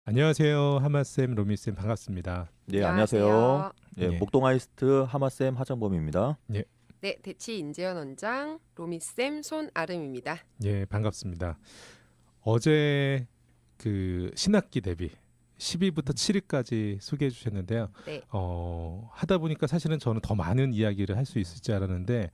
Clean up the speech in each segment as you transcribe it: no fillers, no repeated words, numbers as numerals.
안녕하세요. 하마쌤, 로미쌤 반갑습니다. 네, 안녕하세요. 예, 예. 목동 아이스트 하마쌤 하정범입니다. 예, 네, 대치 인재현 원장, 로미쌤 손아름입니다. 예, 반갑습니다. 어제 그 신학기 대비 10위부터 7위까지 소개해 주셨는데요. 네. 하다 보니까 사실은 저는 더 많은 이야기를 할 수 있을 줄 알았는데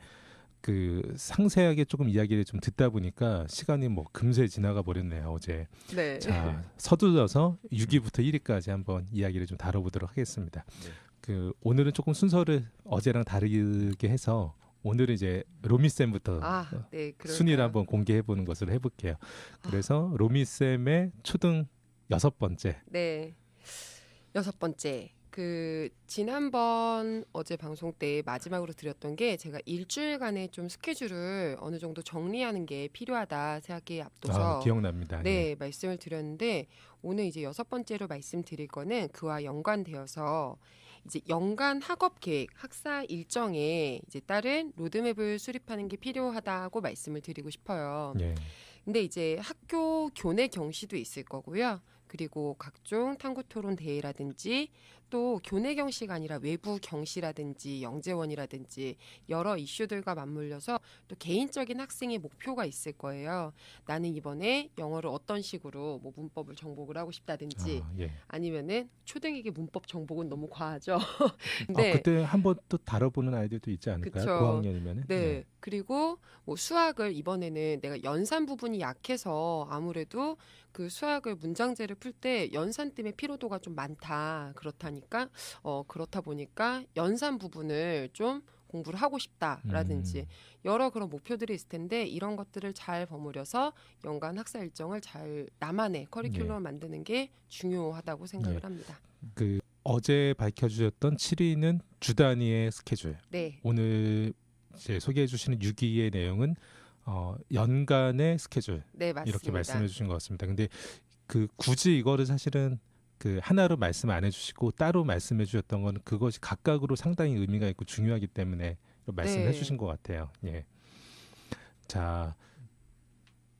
그 상세하게 조금 이야기를 좀 듣다 보니까 시간이 뭐 금세 지나가 버렸네요. 어제. 네. 자, 서둘러서 6위부터 1위까지 한번 이야기를 좀 다뤄보도록 하겠습니다. 네. 그 오늘은 조금 순서를 어제랑 다르게 해서 오늘은 이제 로미쌤부터 네, 순위를 한번 공개해 보는 것을 해볼게요. 그래서 로미쌤의 초등 6번째. 네. 6번째. 지난번 어제 방송 때 마지막으로 드렸던 게 제가 일주일간의 좀 스케줄을 어느 정도 정리하는 게 필요하다 생각에 앞서서 기억납니다. 네, 예. 말씀을 드렸는데 오늘 이제 6번째로 말씀드릴 거는 그와 연관되어서 이제 연간 학업 계획, 학사 일정에 이제 따른 로드맵을 수립하는 게 필요하다고 말씀을 드리고 싶어요. 예. 근데 이제 학교 교내 경시도 있을 거고요. 그리고 각종 탐구 토론 대회라든지 또 교내 경시가 아니라 외부 경시라든지 영재원이라든지 여러 이슈들과 맞물려서 또 개인적인 학생의 목표가 있을 거예요. 나는 이번에 영어를 어떤 식으로 뭐 문법을 정복을 하고 싶다든지 예. 아니면은 초등에게 문법 정복은 너무 과하죠. 그때 한번 또 다뤄보는 아이들도 있지 않을까요? 그쵸. 5학년이면은. 네. 그리고 뭐 수학을 이번에는 내가 연산 부분이 약해서 아무래도 그 수학을 문장제를 풀 때 연산 때문에 피로도가 좀 많다. 그렇다 보니까 연산 부분을 좀 공부를 하고 싶다라든지 여러 그런 목표들이 있을 텐데 이런 것들을 잘 버무려서 연간 학사 일정을 잘 나만의 커리큘럼을 만드는 게 중요하다고 생각을 합니다. 그 어제 밝혀주셨던 7위는 주 단위의 스케줄. 네. 오늘 이제 소개해 주시는 6위의 내용은 연간의 스케줄. 네, 맞습니다. 이렇게 말씀해 주신 것 같습니다. 근데 그 굳이 이거를 사실은 그 하나로 말씀 안 해주시고 따로 말씀해 주셨던 거는 그것이 각각으로 상당히 의미가 있고 중요하기 때문에 말씀해 주신 것 같아요. 예. 자,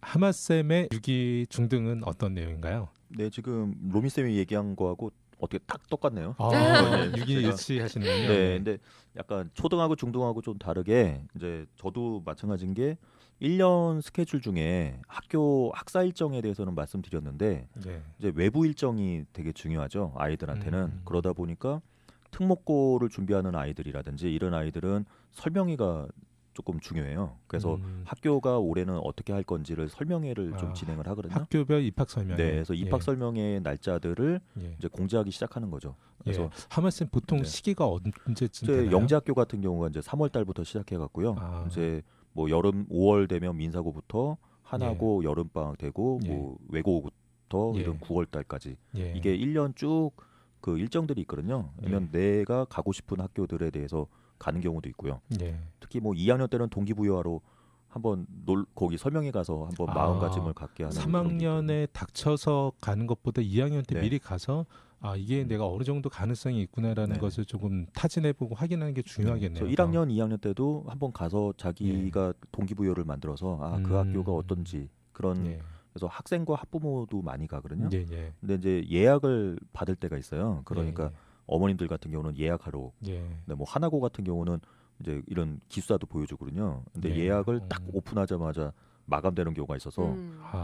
하마쌤의 6위 중등은 어떤 내용인가요? 네, 지금 로미쌤이 얘기한 거하고 어떻게 딱 똑같네요. 6위 일치하시는군요. 네, 근데 약간 초등하고 중등하고 좀 다르게 이제 저도 마찬가지인 게 1년 스케줄 중에 학교 학사 일정에 대해서는 말씀드렸는데 네. 이제 외부 일정이 되게 중요하죠. 아이들한테는. 그러다 보니까 특목고를 준비하는 아이들이라든지 이런 아이들은 설명회가 조금 중요해요. 그래서 학교가 올해는 어떻게 할 건지를 설명회를 좀 진행을 하거든요. 학교별 입학 설명회. 네, 그래서 입학 설명회 날짜들을 이제 공지하기 시작하는 거죠. 그래서 하마쌤 보통 시기가 언제쯤 되나요? 영재학교 같은 경우가 이제 3월 달부터 시작해 갖고요. 이제 뭐 여름 5월 되면 민사고부터 한하고 여름 방학 되고 뭐 외고부터 이런 9월 달까지 이게 1년 쭉 그 일정들이 있거든요. 왜냐면 내가 가고 싶은 학교들에 대해서 가는 경우도 있고요. 특히 뭐 2학년 때는 동기부여하러 한번 거기 설명회 가서 한번 마음가짐을 갖게 하는 3학년에 닥쳐서 가는 것보다 2학년 때 미리 가서 이게 내가 어느 정도 가능성이 있구나라는 것을 조금 타진해보고 확인하는 게 중요하겠네요. 1학년, 2학년 때도 한번 가서 자기가 동기부여를 만들어서 그 학교가 어떤지 그런 그래서 학생과 학부모도 많이 가거든요. 근데 이제 예약을 받을 때가 있어요. 그러니까 어머님들 같은 경우는 예약하러. 근데 뭐 하나고 같은 경우는 이제 이런 기숙사도 보여주거든요. 근데 예약을 딱 오픈하자마자 마감되는 경우가 있어서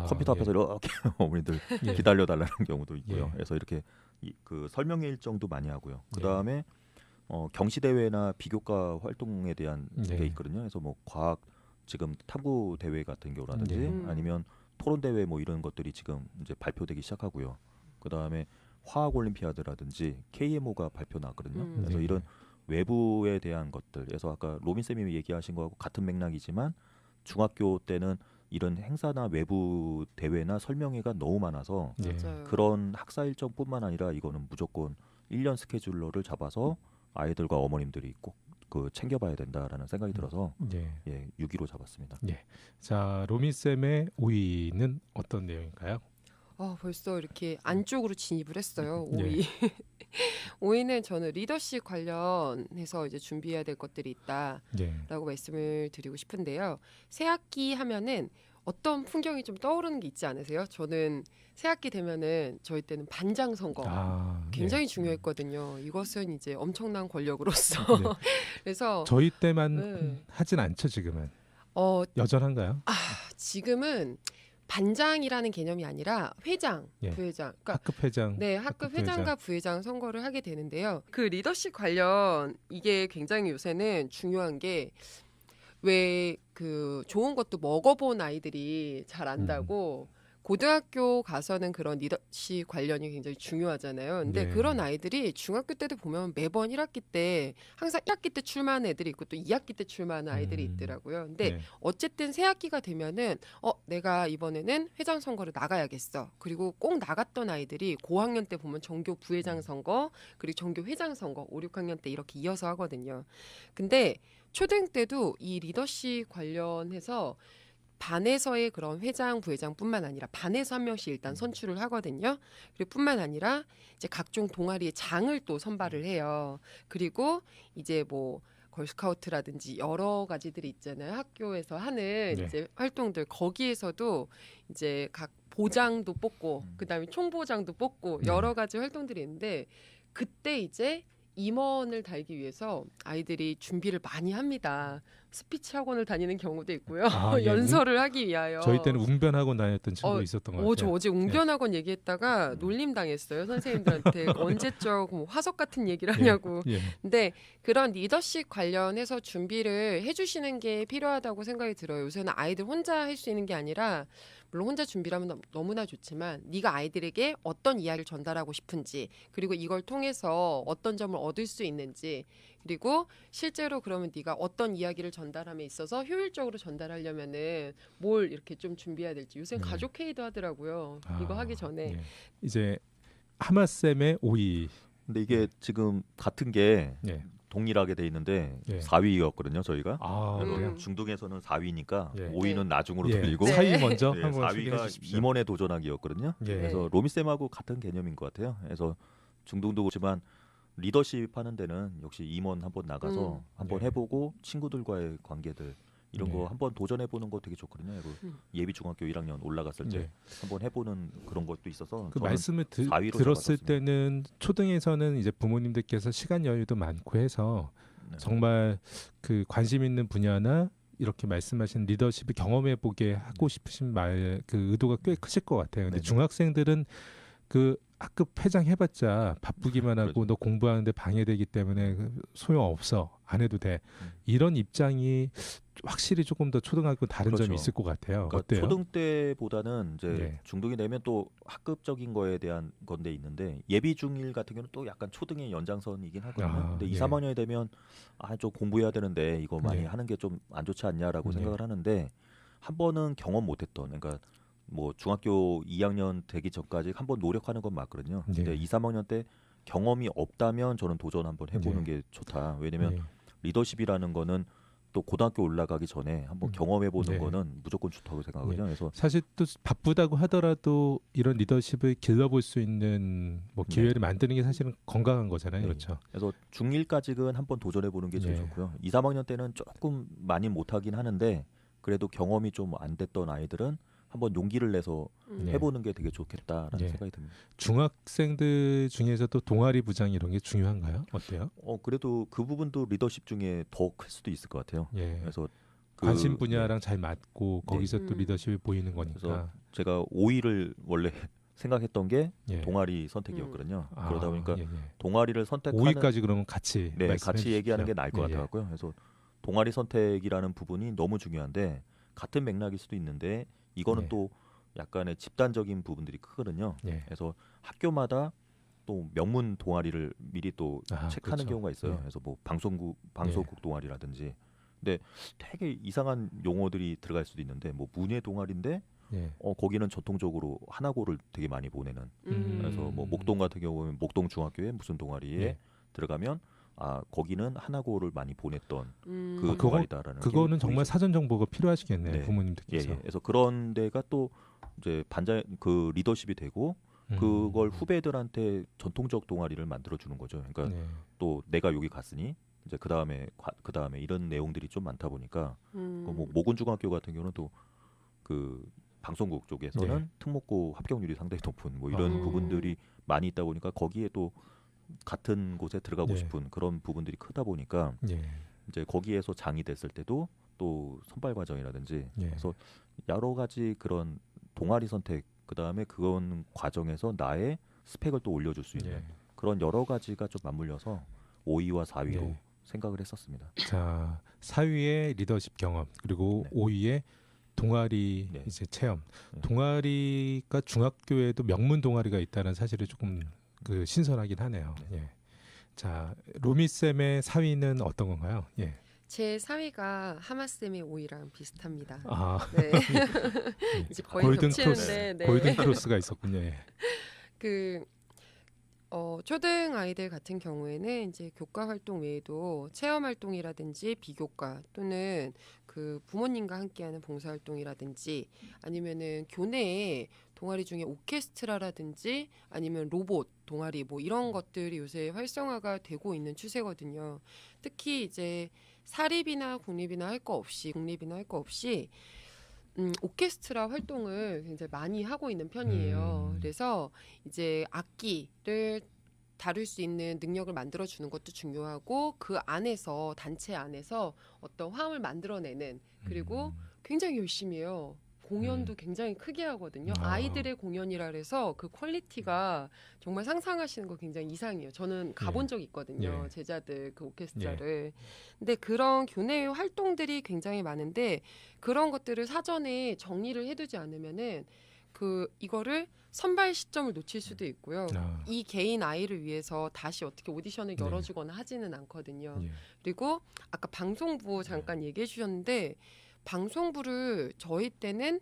컴퓨터 앞에서 이렇게 어머님들 기다려달라는 경우도 있고요. 그래서 이렇게 그 설명회 일정도 많이 하고요. 그 다음에 경시대회나 비교과 활동에 대한 게 있거든요. 그래서 뭐 과학 지금 탐구 대회 같은 경우라든지 아니면 토론 대회 뭐 이런 것들이 지금 이제 발표되기 시작하고요. 그 다음에 화학 올림피아드라든지 KMO가 발표 나거든요. 그래서 이런 외부에 대한 것들. 그래서 아까 로빈 쌤이 얘기하신 거하고 같은 맥락이지만 중학교 때는 이런 행사나 외부 대회나 설명회가 너무 많아서 그런 학사 일정뿐만 아니라 이거는 무조건 1년 스케줄러를 잡아서 아이들과 어머님들이 꼭 그 챙겨봐야 된다라는 생각이 들어서 6위로 잡았습니다. 자, 로미쌤의 5위는 어떤 내용인가요? 벌써 이렇게 안쪽으로 진입을 했어요. 5위. 5위는 저는 리더십 관련해서 이제 준비해야 될 것들이 있다라고 말씀을 드리고 싶은데요. 새 학기 하면은 어떤 풍경이 좀 떠오르는 게 있지 않으세요? 저는 새학기 되면은 저희 때는 반장 선거 굉장히 중요했거든요. 이것은 이제 엄청난 권력으로서 그래서 저희 때만 하진 않죠 지금은. 여전한가요? 지금은 반장이라는 개념이 아니라 회장, 부회장, 그러니까 학급 회장, 네, 학급 회장과 부회장 선거를 하게 되는데요. 그 리더십 관련 이게 굉장히 요새는 중요한 게 왜 그 좋은 것도 먹어본 아이들이 잘 안다고 고등학교 가서는 그런 리더십 관련이 굉장히 중요하잖아요. 근데 그런 아이들이 중학교 때도 보면 매번 1학기 때 항상 1학기 때 출마하는 애들이 있고 또 2학기 때 출마하는 아이들이 있더라고요. 근데 어쨌든 새 학기가 되면은 내가 이번에는 회장 선거를 나가야겠어. 그리고 꼭 나갔던 아이들이 고학년 때 보면 전교 부회장 선거 그리고 전교 회장 선거 5, 6학년 때 이렇게 이어서 하거든요. 근데 초등 때도 이 리더십 관련해서 반에서의 그런 회장, 부회장뿐만 아니라 반에서 한 명씩 일단 선출을 하거든요. 그리고 뿐만 아니라 이제 각종 동아리의 장을 또 선발을 해요. 그리고 이제 뭐 걸스카우트라든지 여러 가지들이 있잖아요. 학교에서 하는 이제 활동들 거기에서도 이제 각 보장도 뽑고 그다음에 총보장도 뽑고 여러 가지 활동들이 있는데 그때 이제 임원을 달기 위해서 아이들이 준비를 많이 합니다. 스피치 학원을 다니는 경우도 있고요. 연설을 하기 위하여. 저희 때는 웅변학원 다녔던 친구 있었던 것 같아요. 저 어제 웅변학원 얘기했다가 놀림 당했어요. 선생님들한테 언제적 뭐 화석 같은 얘기를 하냐고. 근데 그런 리더십 관련해서 준비를 해주시는 게 필요하다고 생각이 들어요. 요새는 아이들 혼자 할 수 있는 게 아니라 물론 혼자 준비를 하면 너무나 좋지만 네가 아이들에게 어떤 이야기를 전달하고 싶은지 그리고 이걸 통해서 어떤 점을 얻을 수 있는지 그리고 실제로 그러면 네가 어떤 이야기를 전달함에 있어서 효율적으로 전달하려면은 뭘 이렇게 좀 준비해야 될지 요새는 가족 회의도 하더라고요. 이거 하기 전에 이제 하마쌤의 5위. 근데 이게 지금 같은 게 동일하게 돼 있는데 4위였거든요 저희가. 중등에서는 4위니까 5위는 나중으로 돌리고 4위 먼저 4위가 임원에 도전하기였거든요. 그래서 로미쌤하고 같은 개념인 것 같아요. 그래서 중등도 그렇지만 리더십 하는 데는 역시 임원 한번 나가서 한번 해보고 친구들과의 관계들 이런 거 한번 도전해보는 거 되게 좋거든요. 예비 중학교 1학년 올라갔을 때 한번 해보는 그런 것도 있어서 그 말씀을 들었을 때는 초등에서는 이제 부모님들께서 시간 여유도 많고 해서 정말 그 관심 있는 분야나 이렇게 말씀하신 리더십을 경험해보게 하고 싶으신 그 의도가 꽤 크실 것 같아요. 근데 중학생들은 그 학급 회장 해봤자 바쁘기만 하고 너 공부하는데 방해되기 때문에 소용없어 안 해도 돼 이런 입장이 확실히 조금 더 초등학교 다른 점이 있을 것 같아요. 그러니까 어때요? 초등 때보다는 이제 중등이 되면 또 학급적인 거에 대한 건데 있는데 예비 중1 같은 경우는 또 약간 초등의 연장선이긴 하거든요. 근데 2, 3학년이 되면 좀 공부해야 되는데 이거 많이 하는 게 좀 안 좋지 않냐라고 생각을 하는데 한 번은 경험 못했던 그러니까 뭐 중학교 2학년 되기 전까지 한번 노력하는 건 맞거든요. 근데 2, 3학년 때 경험이 없다면 저는 도전 한번 해보는 게 좋다. 왜냐면 리더십이라는 거는 또 고등학교 올라가기 전에 한번 경험해보는 거는 무조건 좋다고 생각하거든요. 그래서 사실 또 바쁘다고 하더라도 이런 리더십을 길러볼 수 있는 뭐 기회를 만드는 게 사실은 건강한 거잖아요. 그렇죠. 그래서 중1까지는 한번 도전해보는 게 제일 좋고요. 2, 3학년 때는 조금 많이 못하긴 하는데 그래도 경험이 좀 안 됐던 아이들은 한번 용기를 내서 해보는 게 되게 좋겠다라는 생각이 듭니다. 중학생들 중에서도 동아리 부장 이런 게 중요한가요? 어때요? 그래도 그 부분도 리더십 중에 더 클 수도 있을 것 같아요. 그래서 관심 분야랑 잘 맞고 거기서 또 리더십이 보이는 거니까. 그래서 제가 5위를 원래 생각했던 게 동아리 선택이었거든요. 그러다 보니까 동아리를 선택하는 5위까지 그러면 같이 같이 얘기하는 게 나을 것 같아요. 그래서 동아리 선택이라는 부분이 너무 중요한데 같은 맥락일 수도 있는데 이거는 또 약간의 집단적인 부분들이 크거든요. 그래서 학교마다 또 명문 동아리를 미리 또 체크하는 경우가 있어요. 그래서 뭐 방송국 동아리라든지 근데 되게 이상한 용어들이 들어갈 수도 있는데 뭐 문예 동아리인데 거기는 전통적으로 하나고를 되게 많이 보내는 그래서 뭐 목동 같은 경우는 목동 중학교에 무슨 동아리에 들어가면 거기는 하나고를 많이 보냈던 그 동아리다라는 그거는 정말 사전 정보가 필요하시겠네요. 부모님들께서. 그래서 그런 데가 또 이제 그 리더십이 되고 그걸 후배들한테 전통적 동아리를 만들어 주는 거죠. 그러니까 또 내가 여기 갔으니 이제 그 다음에 이런 내용들이 좀 많다 보니까 뭐 모군 중학교 같은 경우는 또 그 방송국 쪽에서는 네. 특목고 합격률이 상당히 높은 뭐 이런 부분들이 많이 있다 보니까 거기에 또 같은 곳에 들어가고 네. 싶은 그런 부분들이 크다 보니까 이제 거기에서 장이 됐을 때도 또 선발 과정이라든지 그래서 여러 가지 그런 동아리 선택 그다음에 그건 과정에서 나의 스펙을 또 올려줄 수 있는 그런 여러 가지가 좀 맞물려서 5위와 4위로 생각을 했었습니다. 자, 4위의 리더십 경험 그리고 5위의 동아리 이제 체험. 동아리가 중학교에도 명문 동아리가 있다는 사실이 조금 그 신선하긴 하네요. 자, 로미 쌤의 4위는 어떤 건가요? 제 4위가 하마 쌤의 5위랑 비슷합니다. 아, 네. 이제 거의 골든 겹치는데, 크로스, 골든 크로스가 있었군요. 그 초등 아이들 같은 경우에는 이제 교과 활동 외에도 체험 활동이라든지 비교과 또는 그 부모님과 함께하는 봉사 활동이라든지 아니면은 교내에 동아리 중에 오케스트라라든지 아니면 로봇 동아리 뭐 이런 것들이 요새 활성화가 되고 있는 추세거든요. 특히 이제 사립이나 국립이나 할 거 없이 오케스트라 활동을 굉장히 많이 하고 있는 편이에요. 그래서 이제 악기를 다룰 수 있는 능력을 만들어 주는 것도 중요하고 그 안에서 단체 안에서 어떤 화음을 만들어내는 그리고 굉장히 열심히 해요. 공연도 굉장히 크게 하거든요. 아이들의 공연이라 그래서 그 퀄리티가 정말 상상하시는 거 굉장히 이상해요. 저는 가본 적이 있거든요. 제자들 그 오케스트라를. 근데 그런 교내 활동들이 굉장히 많은데 그런 것들을 사전에 정리를 해두지 않으면은 이거를 선발 시점을 놓칠 수도 있고요. 이 개인 아이를 위해서 다시 어떻게 오디션을 열어주거나 하지는 않거든요. 그리고 아까 방송부 잠깐 얘기해 주셨는데 방송부를 저희 때는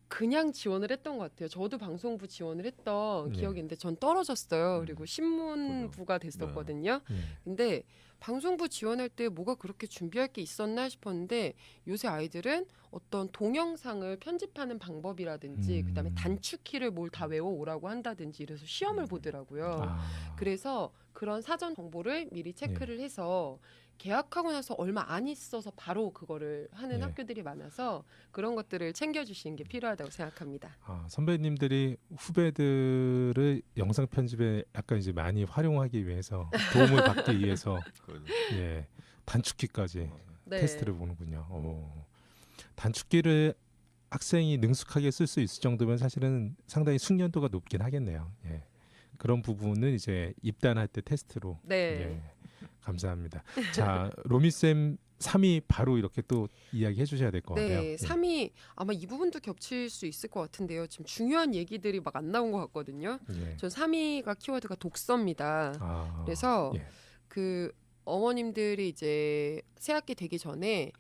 그냥 지원을 했던 것 같아요. 저도 방송부 지원을 했던 기억이 있는데 전 떨어졌어요. 그리고 신문부가 됐었거든요. 근데 방송부 지원할 때 뭐가 그렇게 준비할 게 있었나 싶었는데 요새 아이들은 어떤 동영상을 편집하는 방법이라든지 그다음에 단축키를 뭘 다 외워오라고 한다든지 이래서 시험을 보더라고요. 그래서 그런 사전 정보를 미리 체크를 해서 개학하고 나서 얼마 안 있어서 바로 그거를 하는 학교들이 많아서 그런 것들을 챙겨주시는 게 필요하다고 생각합니다. 선배님들이 후배들을 영상 편집에 약간 이제 많이 활용하기 위해서 도움을 받기 위해서 단축키까지 테스트를 보는군요. 단축키를 학생이 능숙하게 쓸 수 있을 정도면 사실은 상당히 숙련도가 높긴 하겠네요. 그런 부분은 이제 입단할 때 테스트로. 감사합니다. 자, 로미쌤 3위 바로 이렇게 또 이야기해 주셔야 될 것 같아요. 3위 아마 이 부분도 겹칠 수 있을 것 같은데요. 지금 중요한 얘기들이 막 안 나온 것 같거든요. 전 3위가 키워드가 독서입니다. 그래서 그 어머님들이 이제 새학기 되기 전에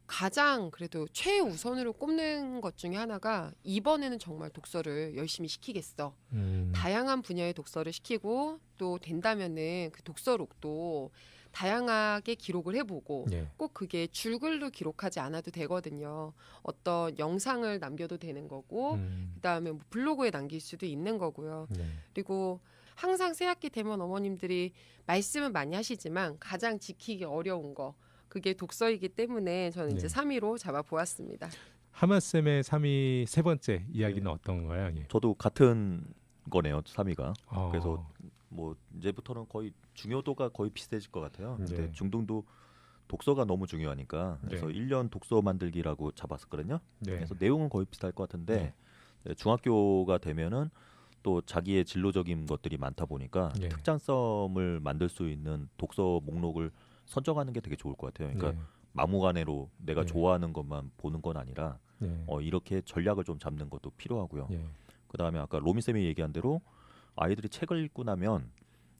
가장 그래도 최우선으로 꼽는 것 중에 하나가 이번에는 정말 독서를 열심히 시키겠어. 다양한 분야의 독서를 시키고 또 된다면은 그 독서록도 다양하게 기록을 해보고 꼭 그게 줄글로 기록하지 않아도 되거든요. 어떤 영상을 남겨도 되는 거고 그다음에 뭐 블로그에 남길 수도 있는 거고요. 그리고 항상 새학기 되면 어머님들이 말씀은 많이 하시지만 가장 지키기 어려운 거 그게 독서이기 때문에 저는 이제 3위로 잡아보았습니다. 하마쌤의 3위 세 번째 이야기는 어떤 거예요? 저도 같은 거네요. 3위가. 그래서 뭐 이제부터는 거의 중요도가 거의 비슷해질 것 같아요. 근데 중등도 독서가 너무 중요하니까 그래서 1년 독서 만들기라고 잡았었거든요. 그래서 내용은 거의 비슷할 것 같은데 중학교가 되면은 또 자기의 진로적인 것들이 많다 보니까 특장점을 만들 수 있는 독서 목록을 선정하는 게 되게 좋을 것 같아요. 그러니까 막무가내로 내가 좋아하는 것만 보는 건 아니라 이렇게 전략을 좀 잡는 것도 필요하고요. 그다음에 아까 로미 쌤이 얘기한 대로 아이들이 책을 읽고 나면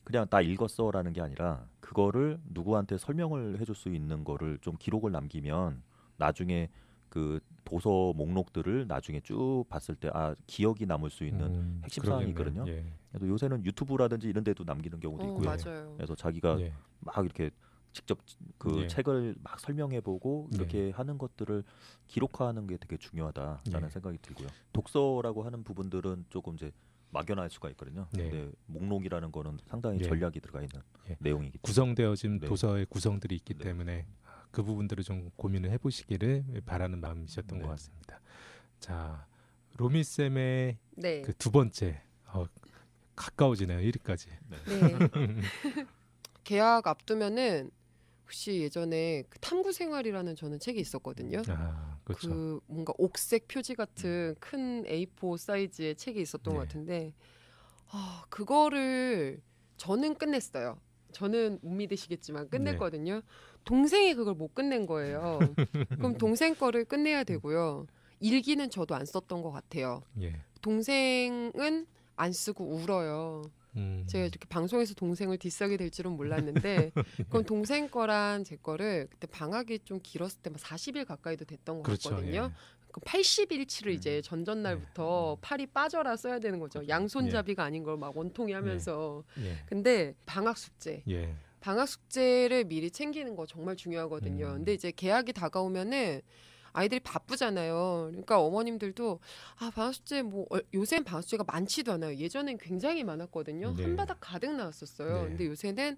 그냥 다 읽었어라는 게 아니라 그거를 누구한테 설명을 해줄 수 있는 거를 좀 기록을 남기면 나중에 그 도서 목록들을 나중에 쭉 봤을 때 기억이 남을 수 있는 핵심 사항이 있거든요. 그래서 요새는 유튜브라든지 이런 데도 남기는 경우도 있고요. 맞아요. 그래서 자기가 막 이렇게 직접 그 책을 막 설명해보고 이렇게 하는 것들을 기록화하는 게 되게 중요하다라는 생각이 들고요. 독서라고 하는 부분들은 조금 이제 막연할 수가 있거든요. 근데 목록이라는 거는 상당히 전략이 들어가 있는 내용이기 때문에 구성되어진 도서의 구성들이 있기 때문에 그 부분들을 좀 고민을 해보시기를 바라는 마음이셨던 것 같습니다. 자, 로미 쌤의 네. 그 두 번째 가까워지네요. 1위까지. 네. 계약 앞두면은 혹시 예전에 그 탐구 생활이라는 저는 책이 있었거든요. 아, 그렇죠. 그 뭔가 옥색 표지 같은 큰 A4 사이즈의 책이 있었던 것 같은데 그거를 저는 끝냈어요. 저는 못 믿으시겠지만 끝냈거든요. 동생이 그걸 못 끝낸 거예요. 그럼 동생 거를 끝내야 되고요. 일기는 저도 안 썼던 것 같아요. 동생은 안 쓰고 울어요. 제가 이렇게 방송에서 동생을 디스하게 될 줄은 몰랐는데 그럼 동생 거랑 제 거를 그때 방학이 좀 길었을 때 막 40일 가까이도 됐던 것 그렇죠, 같거든요. 그 80일치를 이제 전전날부터 팔이 빠져라 써야 되는 거죠. 양손잡이가 아닌 걸 막 원통이 하면서. 근데 방학 숙제. 방학 숙제를 미리 챙기는 거 정말 중요하거든요. 근데 이제 개학이 다가오면은 아이들이 바쁘잖아요. 그러니까 어머님들도 방학 숙제 뭐 요새는 방학 숙제가 많지도 않아요. 예전엔 굉장히 많았거든요. 한 바닥 가득 나왔었어요. 근데 요새는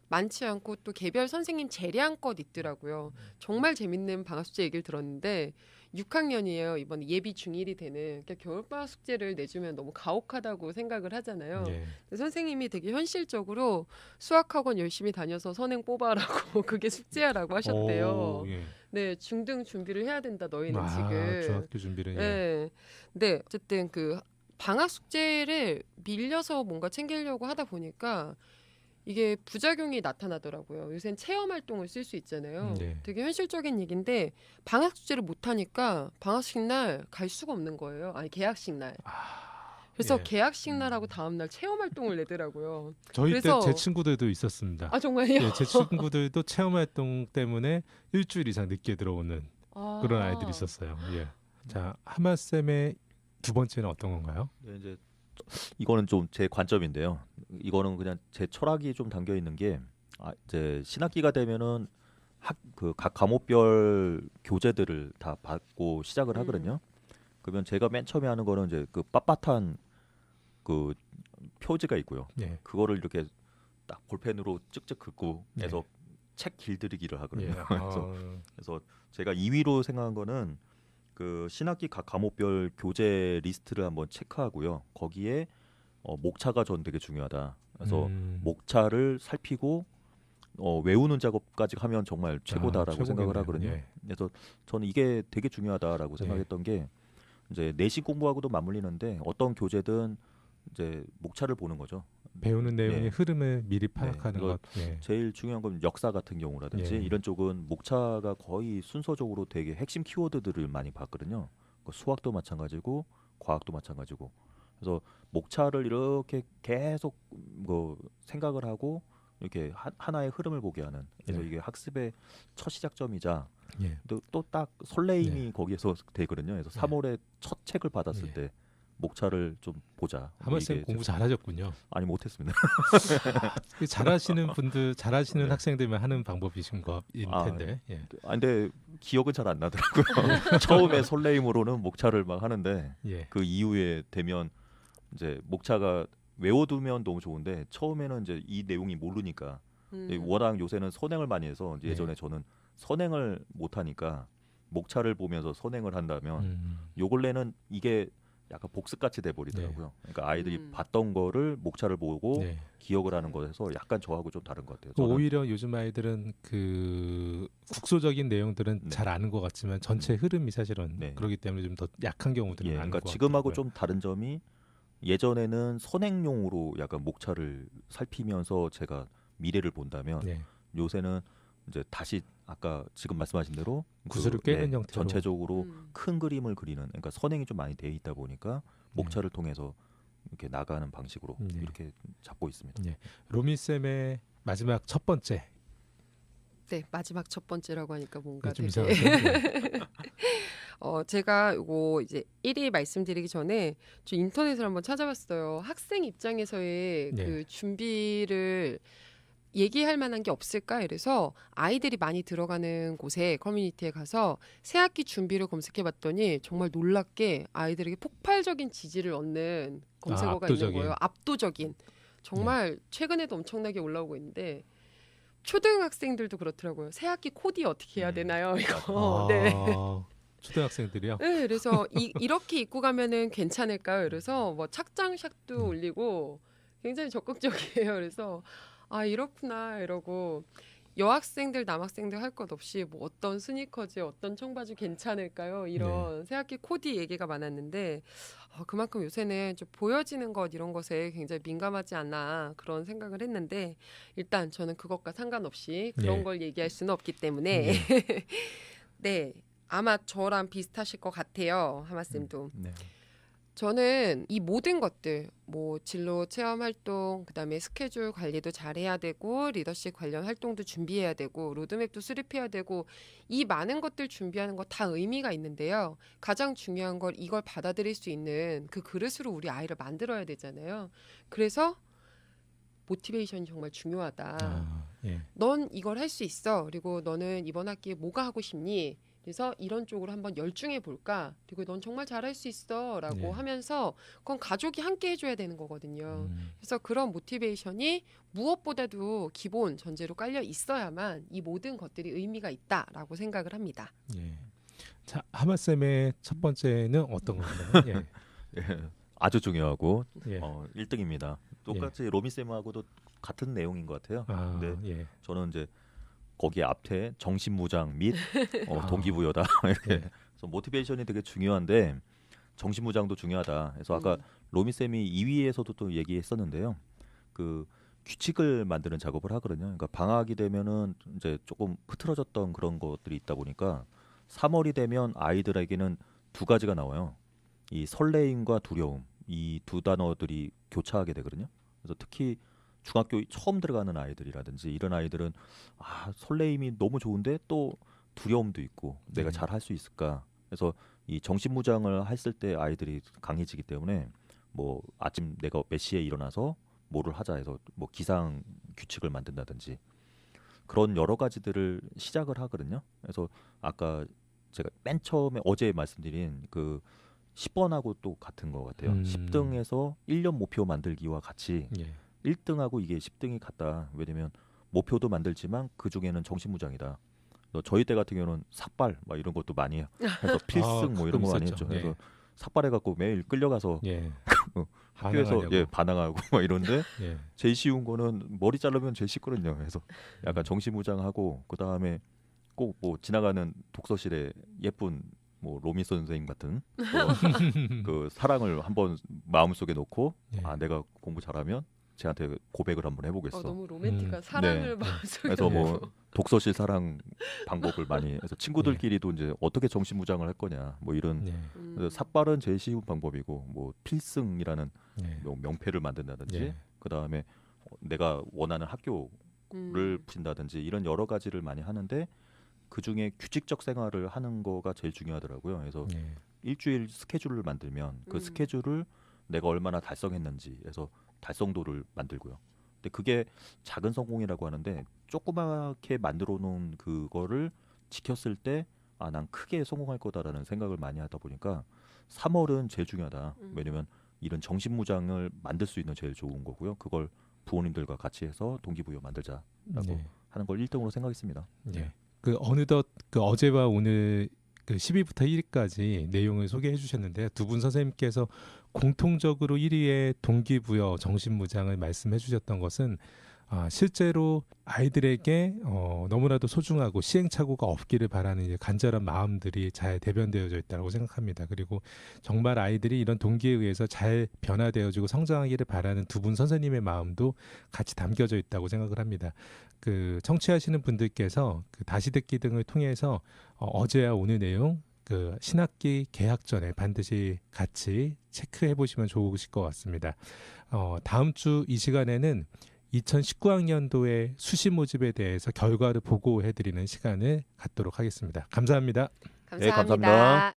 많지 않고 또 개별 선생님 재량껏 있더라고요. 정말 재밌는 방학 숙제 얘기를 들었는데 6학년이에요. 이번에 예비 중1이 되는. 그러니까 겨울방학 숙제를 내주면 너무 가혹하다고 생각을 하잖아요. 선생님이 되게 현실적으로 수학학원 열심히 다녀서 선행 뽑아라고 그게 숙제야라고 하셨대요. 네, 중등 준비를 해야 된다 너희는 지금. 중학교 준비를. 네, 어쨌든 그 방학 숙제를 밀려서 뭔가 챙기려고 하다 보니까 이게 부작용이 나타나더라고요. 요새는 체험 활동을 쓸 수 있잖아요. 되게 현실적인 얘기인데 방학 숙제를 못 하니까 방학식 날 갈 수가 없는 거예요. 아니 개학식 날. 그래서 개학식 날하고 다음 날 체험 활동을 내더라고요. 저희 때 제 친구들도 있었습니다. 아 정말요? 제 친구들도 체험 활동 때문에 일주일 이상 늦게 들어오는 그런 아이들이 있었어요. 자, 하마 쌤의 두 번째는 어떤 건가요? 이제 이거는 좀 제 관점인데요. 이거는 그냥 제 철학이 좀 담겨 있는 게 이제 신학기가 되면은 각 과목별 교재들을 다 받고 시작을 하거든요. 그러면 제가 맨 처음에 하는 거는 이제 그 빳빳한 그 표지가 있고요. 그거를 이렇게 딱 볼펜으로 찍찍 긋고 해서 책 길들이기를 하거든요. 그래서 제가 2위로 생각한 거는 그 신학기 각 과목별 교재 리스트를 한번 체크하고요. 거기에 목차가 전 되게 중요하다. 그래서 목차를 살피고 외우는 작업까지 하면 정말 최고다라고 생각을 하거든요. 그래서 저는 이게 되게 중요하다라고 생각했던 게 이제 내신 공부하고도 맞물리는데 어떤 교재든 이제 목차를 보는 거죠. 배우는 내용의 흐름을 미리 파악하는 것. 제일 중요한 건 역사 같은 경우라든지 이런 쪽은 목차가 거의 순서적으로 되게 핵심 키워드들을 많이 봤거든요. 수학도 마찬가지고 과학도 마찬가지고. 그래서 목차를 이렇게 계속 생각을 하고 이렇게 하나의 흐름을 보게 하는. 그래서 이게 학습의 첫 시작점이자 또 딱 설레임이 거기에서 되거든요. 그래서 3월에 첫 책을 받았을 때 목차를 좀 보자. 하마쌤 공부 잘하셨군요. 아니 못했습니다. 잘하시는 분들, 잘하시는 학생들만 하는 방법이신 거일 텐데. 근데 기억은 잘 안 나더라고요. 처음에 설레임으로는 목차를 막 하는데 그 이후에 되면 이제 목차가 외워두면 너무 좋은데 처음에는 이제 이 내용이 모르니까 워낙 요새는 선행을 많이 해서 예전에 저는 선행을 못 하니까 목차를 보면서 선행을 한다면 요 근래는 이게 약간 복습같이 돼버리더라고요. 그러니까 아이들이 봤던 거를 목차를 보고 기억을 하는 거에서 약간 저하고 좀 다른 것 같아요. 오히려 요즘 아이들은 그 국소적인 내용들은 잘 아는 것 같지만 전체 흐름이 사실은 그렇기 때문에 좀 더 약한 경우들이 많은 그러니까 것 같아요. 지금하고 좀 다른 점이 예전에는 선행용으로 약간 목차를 살피면서 제가 미래를 본다면 요새는 이제 다시 아까 지금 말씀하신 대로 구슬을 깨는 형태로 전체적으로 큰 그림을 그리는, 그러니까 선행이 좀 많이 돼 있다 보니까 목차를 통해서 이렇게 나가는 방식으로 이렇게 잡고 있습니다. 로미 쌤의 마지막 첫 번째. 네, 마지막 첫 번째라고 하니까 뭔가 좀 되게 이상하죠. 제가 이거 이제 1위 말씀드리기 전에 저 인터넷을 한번 찾아봤어요. 학생 입장에서의 그 준비를 얘기할 만한 게 없을까? 이래서 아이들이 많이 들어가는 곳에 커뮤니티에 가서 새학기 준비를 검색해봤더니 정말 놀랍게 아이들에게 폭발적인 지지를 얻는 검색어가 있는 거예요. 압도적인. 정말 최근에도 엄청나게 올라오고 있는데 초등학생들도 그렇더라고요. 새학기 코디 어떻게 해야 되나요? 이거. 초등학생들이요? 네, 그래서 이렇게 입고 가면은 괜찮을까요? 그래서 뭐 착장샷도 올리고 굉장히 적극적이에요. 그래서 아 이렇구나 이러고 여학생들 남학생들 할 것 없이 뭐 어떤 스니커즈 어떤 청바지 괜찮을까요? 이런 새학기 코디 얘기가 많았는데 그만큼 요새는 좀 보여지는 것 이런 것에 굉장히 민감하지 않나 그런 생각을 했는데 일단 저는 그것과 상관없이 그런 걸 얘기할 수는 없기 때문에 네 아마 저랑 비슷하실 것 같아요. 하마쌤도. 저는 이 모든 것들 뭐 진로 체험 활동 그다음에 스케줄 관리도 잘해야 되고 리더십 관련 활동도 준비해야 되고 로드맵도 수립해야 되고 이 많은 것들 준비하는 거 다 의미가 있는데요. 가장 중요한 걸 이걸 받아들일 수 있는 그 그릇으로 우리 아이를 만들어야 되잖아요. 그래서 모티베이션이 정말 중요하다. 넌 이걸 할 수 있어. 그리고 너는 이번 학기에 뭐가 하고 싶니? 그래서 이런 쪽으로 한번 열중해 볼까? 그리고 넌 정말 잘할 수 있어라고 하면서 그건 가족이 함께 해줘야 되는 거거든요. 그래서 그런 모티베이션이 무엇보다도 기본 전제로 깔려 있어야만 이 모든 것들이 의미가 있다라고 생각을 합니다. 자, 하마쌤의 첫 번째는 어떤 건가요? 아주 중요하고 1등입니다. 똑같이 로미쌤하고도 같은 내용인 것 같아요. 근데 저는 이제 거기 앞에 정신무장 및 동기부여다 이렇게. 그래서 모티베이션이 되게 중요한데 정신무장도 중요하다. 그래서 아까 로미 쌤이 2위에서도 또 얘기했었는데요. 그 규칙을 만드는 작업을 하거든요. 그러니까 방학이 되면은 이제 조금 흐트러졌던 그런 것들이 있다 보니까 3월이 되면 아이들에게는 두 가지가 나와요. 이 설레임과 두려움 이 두 단어들이 교차하게 되거든요. 그래서 특히 중학교 처음 들어가는 아이들이라든지 이런 아이들은 설레임이 너무 좋은데 또 두려움도 있고 내가 잘 할 수 있을까. 그래서 이 정신무장을 했을 때 아이들이 강해지기 때문에 뭐 아침 내가 몇 시에 일어나서 뭐를 하자 해서 뭐 기상 규칙을 만든다든지 그런 여러 가지들을 시작을 하거든요. 그래서 아까 제가 맨 처음에 어제 말씀드린 그 10번하고 또 같은 것 같아요. 10등에서 1년 목표 만들기와 같이 1등하고 이게 10등이 같다. 왜냐면 목표도 만들지만 그 중에는 정신무장이다. 저희 때 같은 경우는 삭발 막 이런 것도 많이 해요. 그래서 필승 뭐 이런 거 많이 했죠. 그래서 삭발해갖고 매일 끌려가서 학교에서 반항하고 막 이런데 제일 쉬운 거는 머리 자르면 제일 쉽거든요. 그래서 약간 정신무장하고 그 다음에 꼭 뭐 지나가는 독서실에 예쁜 뭐 로미 선생님 같은 그 사랑을 한번 마음속에 놓고 내가 공부 잘하면 쟤한테 고백을 한번 해보겠어. 너무 로맨틱한 사랑을 마음속에. 그래서 뭐 독서실 사랑 방법을 많이 해서 친구들끼리도 이제 어떻게 정신무장을 할 거냐 뭐 이런. 그래서 삭발은 제일 쉬운 방법이고 뭐 필승이라는 뭐 명패를 만든다든지 그 다음에 내가 원하는 학교를 붙인다든지 이런 여러 가지를 많이 하는데 그 중에 규칙적 생활을 하는 거가 제일 중요하더라고요. 그래서 일주일 스케줄을 만들면 그 스케줄을 내가 얼마나 달성했는지 해서 달성도를 만들고요. 근데 그게 작은 성공이라고 하는데 조그맣게 만들어 놓은 그거를 지켰을 때 난 크게 성공할 거다라는 생각을 많이 하다 보니까 3월은 제일 중요하다. 왜냐면 이런 정신무장을 만들 수 있는 제일 좋은 거고요. 그걸 부모님들과 같이 해서 동기부여 만들자라고 하는 걸 1등으로 생각했습니다. 그 어느덧 그 어제와 오늘 그 10위부터 1위까지 내용을 소개해 주셨는데요. 두 분 선생님께서 공통적으로 1위의 동기부여 정신무장을 말씀해 주셨던 것은 실제로 아이들에게 너무나도 소중하고 시행착오가 없기를 바라는 이제 간절한 마음들이 잘 대변되어져 있다고 생각합니다. 그리고 정말 아이들이 이런 동기에 의해서 잘 변화되어지고 성장하기를 바라는 두 분 선생님의 마음도 같이 담겨져 있다고 생각을 합니다. 그 청취하시는 분들께서 그 다시 듣기 등을 통해서 어제와 오늘 내용 그 신학기 개학 전에 반드시 같이 체크해 보시면 좋으실 것 같습니다. 다음 주 이 시간에는 2019학년도의 수시 모집에 대해서 결과를 보고해 드리는 시간을 갖도록 하겠습니다. 감사합니다. 감사합니다.